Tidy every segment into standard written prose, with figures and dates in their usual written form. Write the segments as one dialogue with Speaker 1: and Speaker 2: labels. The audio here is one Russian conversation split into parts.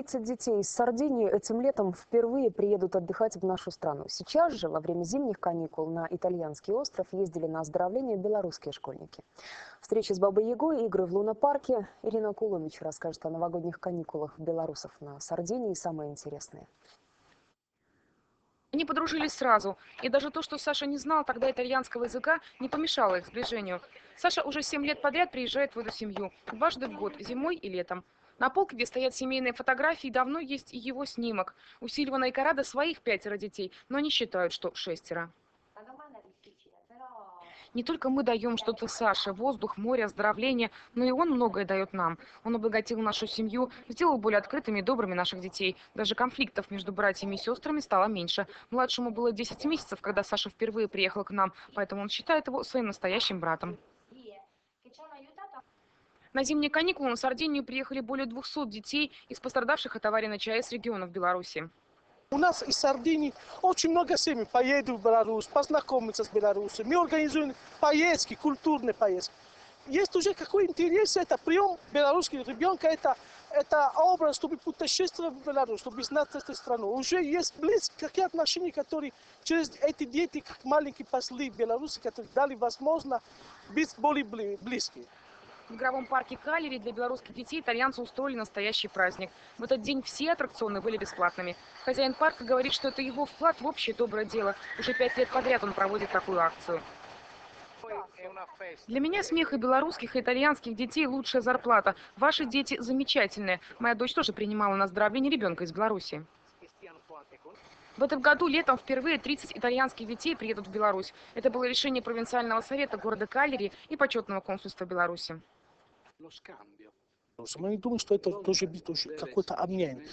Speaker 1: 30 детей из Сардинии этим летом впервые приедут отдыхать в нашу страну. Сейчас же, во время зимних каникул, на итальянский остров ездили на оздоровление белорусские школьники. Встреча с Бабой-Ягой, игры в лунопарке. Ирина Кулович расскажет о новогодних каникулах белорусов на Сардинии, самое интересное.
Speaker 2: Они подружились сразу. И даже то, что Саша не знал тогда итальянского языка, не помешало их сближению. Саша уже 7 лет подряд приезжает в эту семью. Дважды в год, зимой и летом. На полке, где стоят семейные фотографии, давно есть и его снимок. У Сильвана и Карада своих 5 детей, но они считают, что 6. Не только мы даем что-то Саше: воздух, море, оздоровление, но и он многое дает нам. Он обогатил нашу семью, сделал более открытыми и добрыми наших детей. Даже конфликтов между братьями и сестрами стало меньше. Младшему было 10 месяцев, когда Саша впервые приехал к нам, поэтому он считает его своим настоящим братом. На зимние каникулы на Сардинию приехали более 200 детей из пострадавших от аварии на ЧАЭС регионов Беларуси.
Speaker 3: У нас из Сардинии очень много семей поедут в Беларусь, познакомиться с белорусами. Мы организуем поездки, культурные поездки. Есть уже какой интерес, это прием белорусского ребенка, это образ, чтобы путешествовать в Беларусь, чтобы знать эту страну. Уже есть близкие отношения, которые через эти дети, как маленькие послы в Беларуси, которые дали возможность быть более близкими.
Speaker 2: В игровом парке Калери для белорусских детей итальянцы устроили настоящий праздник. В этот день все аттракционы были бесплатными. Хозяин парка говорит, что это его вклад в общее доброе дело. Уже 5 лет подряд он проводит такую акцию. Для меня смех и белорусских, и итальянских детей – лучшая зарплата. Ваши дети замечательные. Моя дочь тоже принимала на оздоровление ребенка из Беларуси. В этом году летом впервые 30 итальянских детей приедут в Беларусь. Это было решение провинциального совета города Калери и почетного консульства Беларуси.
Speaker 3: Мы не думаем, что это должен быть какой-то обмен,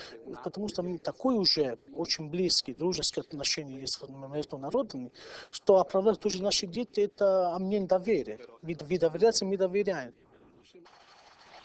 Speaker 3: потому что мы такой уже очень близкие, дружеские отношения есть между народами, что оправдать тоже наши дети – это обмен доверия. Вы доверяете, мы доверяем.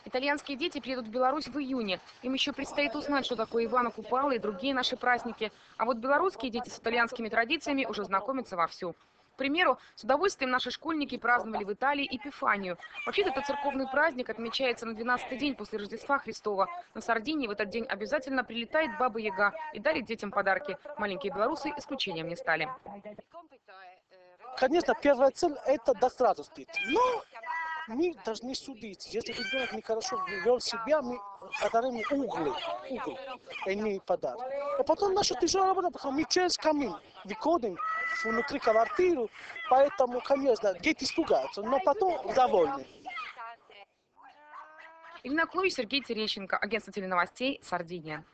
Speaker 2: Итальянские дети приедут в Беларусь в июне. Им еще предстоит узнать, что такое Ивана Купала и другие наши праздники. А вот белорусские дети с итальянскими традициями уже знакомятся вовсю. К примеру, с удовольствием наши школьники праздновали в Италии Эпифанию. Вообще-то это церковный праздник отмечается на 12-й день после Рождества Христова. На Сардинии в этот день обязательно прилетает Баба-Яга и дарит детям подарки. Маленькие белорусы исключением не стали.
Speaker 3: Конечно, первая цель – это дать радость детям. Но мы должны судить. Если ребенок нехорошо вел себя, мы подарим угол, а не подарок. А потом наша тяжелая работа, потому что мы через камин выходим внутри квартиры, поэтому, конечно, дети испугаются, но потом довольны.
Speaker 2: Ирина Кулович, Сергей Терещенко, агентство теленовостей «Сардиния».